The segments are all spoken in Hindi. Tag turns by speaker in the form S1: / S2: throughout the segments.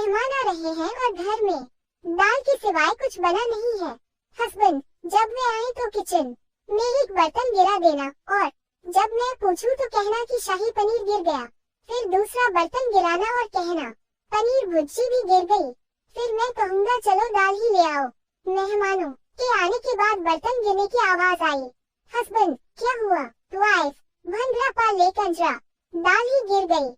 S1: मेहमान आ रहे हैं और घर में दाल के सिवाय कुछ बना नहीं है। हस्बैंड, जब वे आए तो किचन में एक बर्तन गिरा देना और जब मैं पूछूं तो कहना कि शाही पनीर गिर गया। फिर दूसरा बर्तन गिराना और कहना पनीर भुर्जी भी गिर गई। फिर मैं कहूँगा चलो दाल ही ले आओ। मेहमानों के आने के बाद बर्तन गिरने की आवाज आई। हस्बैंड, क्या हुआ? वाइफ, भंडरा पा ले कंजरा, दाल ही गिर गई।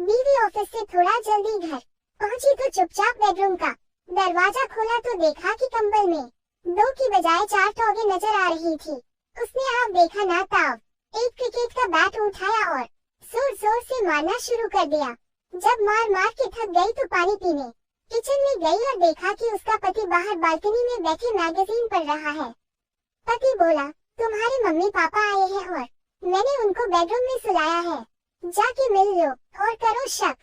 S1: बीवी ऑफिस से थोड़ा जल्दी घर पहुंची तो चुपचाप बेडरूम का दरवाजा खोला तो देखा कि कंबल में 2 की बजाय 4 टॉगे नजर आ रही थी। उसने आप देखा ना ताव एक क्रिकेट का बैट उठाया और जोर जोर से मारना शुरू कर दिया। जब मार मार के थक गई तो पानी पीने किचन में गई और देखा कि उसका पति बाहर बालकनी में बैठे मैगजीन पढ़ रहा है। पति बोला, तुम्हारे मम्मी पापा आए हैं और मैंने उनको बेडरूम में सुलाया है, जाके मिल लो और करो शक।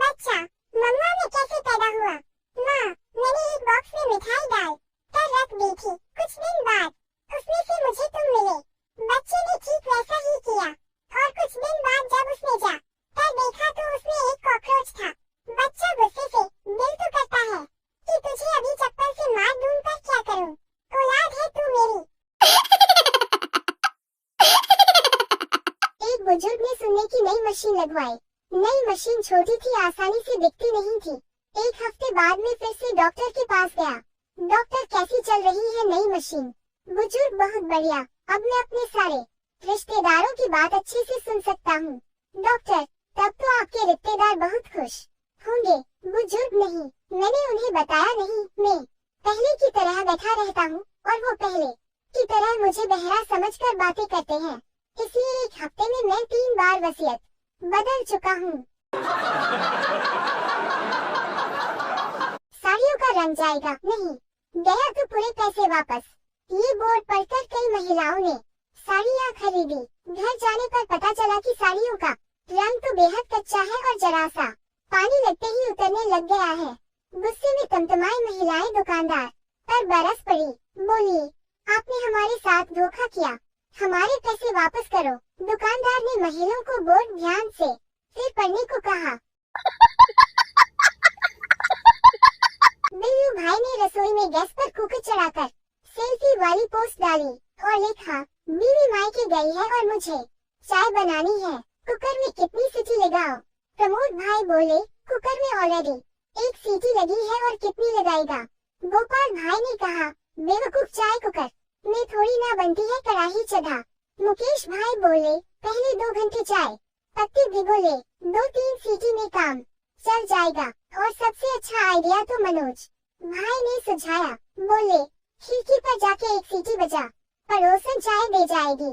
S1: बच्चा, मम्मा में कैसे पैदा हुआ? माँ, मैंने एक बॉक्स में मिठाई डाल कर रख दी थी। कुछ दिन बाद उसमें से मुझे तुम मिले। बच्चे ने ठीक वैसा ही किया और कुछ दिन बाद जब उसने जा कर देखा तो उसमें एक कॉकरोच था। बच्चा गुस्से से दिल तो करता है कि तुझे अभी चप्पल से मार दूं पर क्या करूं? औलाद है तू मेरी। एक बुजुर्ग ने सुनने की नई मशीन लगवाई। नई मशीन छोटी थी, आसानी से दिखती नहीं थी। एक हफ्ते बाद में फिर से डॉक्टर के पास गया। डॉक्टर, कैसी चल रही है नई मशीन? बुजुर्ग, बहुत बढ़िया, अब मैं अपने सारे रिश्तेदारों की बात अच्छे से सुन सकता हूँ। डॉक्टर, तब तो आपके रिश्तेदार बहुत खुश होंगे। बुजुर्ग, नहीं, मैंने उन्हें बताया नहीं। मैं पहले की तरह बैठा रहता हूँ और वो पहले की तरह मुझे बहरा समझकर बातें करते हैं। इसलिए एक हफ्ते में मैं 3 बार वसीयत बदल चुका हूँ। साड़ियों का रंग जाएगा, नहीं गया तो पूरे पैसे वापस। ये बोर्ड पढ़कर कई महिलाओं ने साड़ियाँ खरीदी। घर जाने पर पता चला कि साड़ियों का रंग तो बेहद कच्चा है और जरा सा पानी लगते ही उतरने लग गया है। गुस्से में तमतमाई महिलाएं दुकानदार पर बरस पड़ी। बोली, आपने हमारे साथ धोखा किया, हमारे पैसे वापस करो। दुकानदार ने महिलाओं को बोर्ड ध्यान से फिर पढ़ने को कहा। बिल्लू भाई ने रसोई में गैस पर कुकर चढ़ाकर सेल्फी वाली पोस्ट डाली और लिखा, बीवी मायके गई है और मुझे चाय बनानी है, कुकर में कितनी सीटी लगाओ? प्रमोद भाई बोले, कुकर में ऑलरेडी 1 सीटी लगी है और कितनी लगाएगा? गोपाल भाई ने कहा, बेवकूफ, चाय कुकर में थोड़ी ना बनती है, कढ़ाई चढ़ा। मुकेश भाई बोले, पहले 2 घंटे चाय पत्ती भिगो ले, 2-3 सीटी में काम चल जाएगा। और सबसे अच्छा आइडिया तो मनोज भाई ने सुझाया। बोले, खिड़की पर जाके 1 सीटी बजा, पड़ोसन चाय दे जाएगी।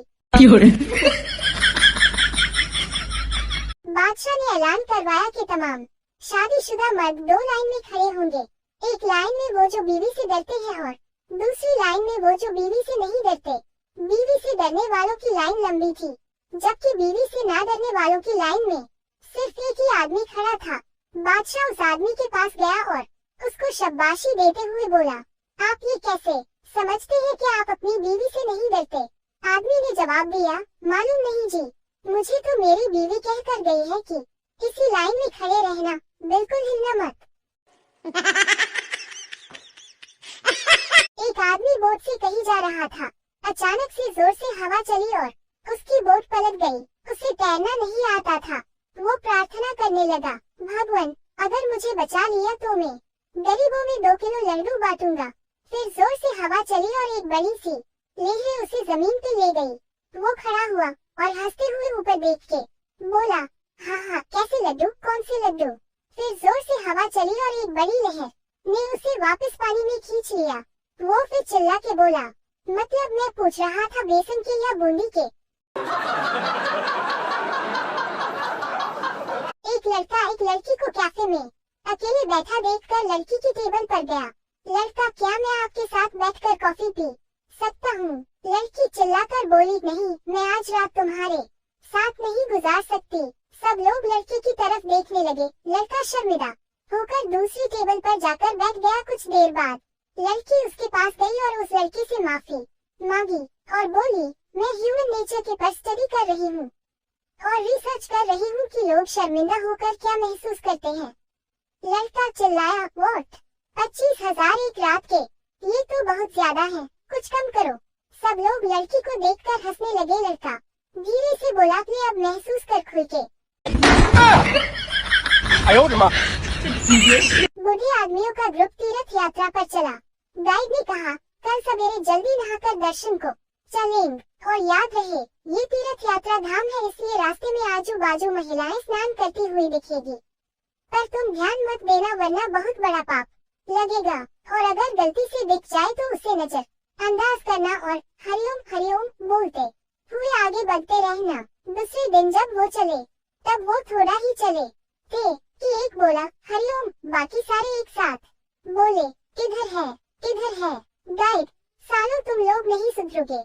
S1: बादशाह ने ऐलान करवाया कि तमाम शादीशुदा मर्द 2 लाइन में खड़े होंगे। एक लाइन में वो जो बीवी से डरते हैं और दूसरी लाइन में वो जो बीवी से नहीं डरते। बीवी से डरने वालों की लाइन लंबी थी, जबकि बीवी से ना डरने वालों की लाइन में सिर्फ एक ही आदमी खड़ा था। बादशाह उस आदमी के पास गया और उसको शाबाशी देते हुए बोला, आप ये कैसे समझते हैं कि आप अपनी बीवी से नहीं डरते? आदमी ने जवाब दिया, मालूम नहीं जी, मुझे तो मेरी बीवी कह कर गई है कि इसी लाइन में खड़े रहना, बिल्कुल हिलना मत। एक आदमी बोट से कहीं जा रहा था। अचानक से जोर से हवा चली और उसकी बोट पलट गई। उसे तैरना नहीं आता था। वो प्रार्थना करने लगा, भगवान, अगर मुझे बचा लिया तो मैं गरीबों में 2 किलो लड्डू बांटूंगा। फिर जोर से हवा चली और एक बड़ी सी लहर उसे जमीन पे ले गई। वो खड़ा हुआ और हंसते हुए ऊपर देख के बोला, हाँ, कैसे लड्डू? कौन से लड्डू? फिर जोर से हवा चली और एक बड़ी लहर ने उसे वापस पानी में खींच लिया। वो फिर चिल्ला के बोला, मतलब मैं पूछ रहा था बेसन के या बूंदी के? एक लड़का एक लड़की को कैफे में अकेले बैठा देखकर लड़की की टेबल पर गया। लड़का, क्या मैं आपके साथ बैठकर कॉफी पी सकता हूँ? लड़की चिल्लाकर बोली, नहीं, मैं आज रात तुम्हारे साथ नहीं गुजार सकती। सब लोग लड़के की तरफ देखने लगे। लड़का शर्मिंदा होकर दूसरी टेबल पर जाकर बैठ गया। कुछ देर बाद लड़की उसके पास गई और उस लड़के से माफी मांगी और बोली, मैं ह्यूमन नेचर के पर स्टडी कर रही हूँ और रिसर्च कर रही हूँ कि लोग शर्मिंदा होकर क्या महसूस करते हैं। लड़का चिल्लाया, व्हाट? 25,000 एक रात के? ये तो बहुत ज्यादा है, कुछ कम करो। सब लोग लड़की को देखकर हंसने लगे। लड़का धीरे से बोला, कि अब महसूस कर खुल के। बूढ़े आदमियों का ग्रुप तीर्थ यात्रा पर चला। गाइड ने कहा, कल सवेरे जल्दी नहाकर दर्शन को चलेंगे और याद रहे ये तीर्थ यात्रा धाम है, इसलिए रास्ते में आजू बाजू महिलाएं स्नान करती हुई दिखेगी, पर तुम ध्यान मत देना वरना बहुत बड़ा पाप लगेगा, और अगर गलती से दिख जाए तो उसे नजर अंदाज करना और हरिओम हरिओम बोलते हुए आगे बढ़ते रहना। दूसरे दिन जब वो चले तब वो थोड़ा ही चले थे कि एक बोला, हरिओम, बाकी सारे एक साथ बोले, किधर है किधर है? गाइड, सालों तुम लोग नहीं सुधरोगे।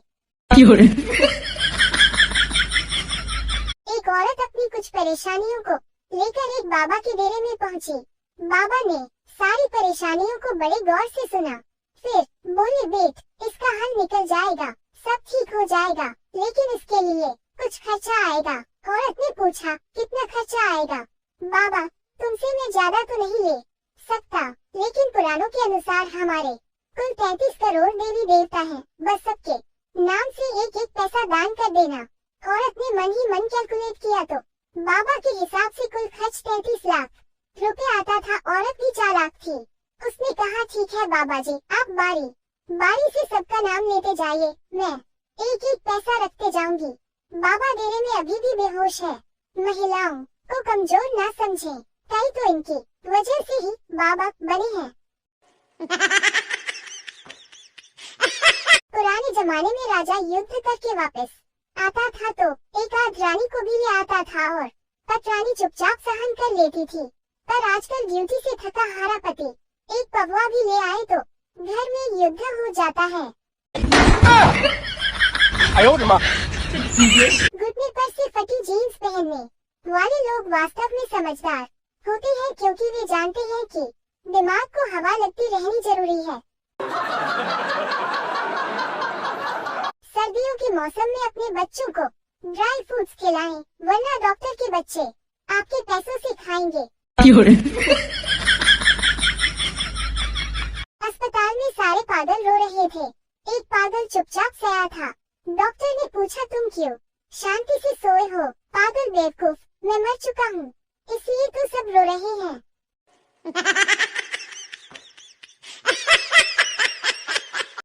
S1: एक औरत अपनी कुछ परेशानियों को लेकर एक बाबा के डेरे में पहुंची। बाबा ने सारी परेशानियों को बड़े गौर से सुना, फिर बोले, बेट, इसका हल निकल जाएगा, सब ठीक हो जाएगा, लेकिन इसके लिए कुछ खर्चा आएगा। औरत ने पूछा, कितना खर्चा आएगा? बाबा, तुमसे मैं ज्यादा तो नहीं ले सकता, लेकिन पुराणों के अनुसार हमारे कुल 33 करोड़ देवी देवता हैं, बस सबके नाम से एक एक पैसा दान कर देना। औरत ने मन ही मन कैलकुलेट किया तो बाबा के हिसाब से कुल खर्च 33 लाख रुपए आता था। औरत भी चालाक थी, उसने कहा, ठीक है बाबा जी, आप बारी बारी से सबका नाम लेते जाइए, मैं एक एक पैसा रखते जाऊंगी। बाबा डेरे में अभी भी बेहोश है। महिलाओं को कमजोर ना समझें, कई तो इनकी वजह से ही बाबा बने हैं। पुराने जमाने में राजा युद्ध करके वापस आता था तो एक आध रानी को भी ले आता था और पटरानी चुपचाप सहन कर लेती थी, पर आजकल ड्यूटी से थका हारा पति एक पगवा भी ले आए तो घर में युद्ध हो जाता है। घुटने पर से फटी जीन्स पहनने वाले लोग वास्तव में समझदार होते हैं, क्योंकि वे जानते हैं कि दिमाग को हवा लगती रहनी जरूरी है। सर्दियों के मौसम में अपने बच्चों को ड्राई फ्रूट्स खिलाएं, वरना डॉक्टर के बच्चे आपके पैसों से खाएंगे। अस्पताल में सारे पागल रो रहे थे। एक पागल चुपचाप सोया था। डॉक्टर ने पूछा, तुम क्यों शांति से सोए हो? पागल बेवकूफ, मैं मर चुका हूँ, इसलिए तो सब रो रहे हैं।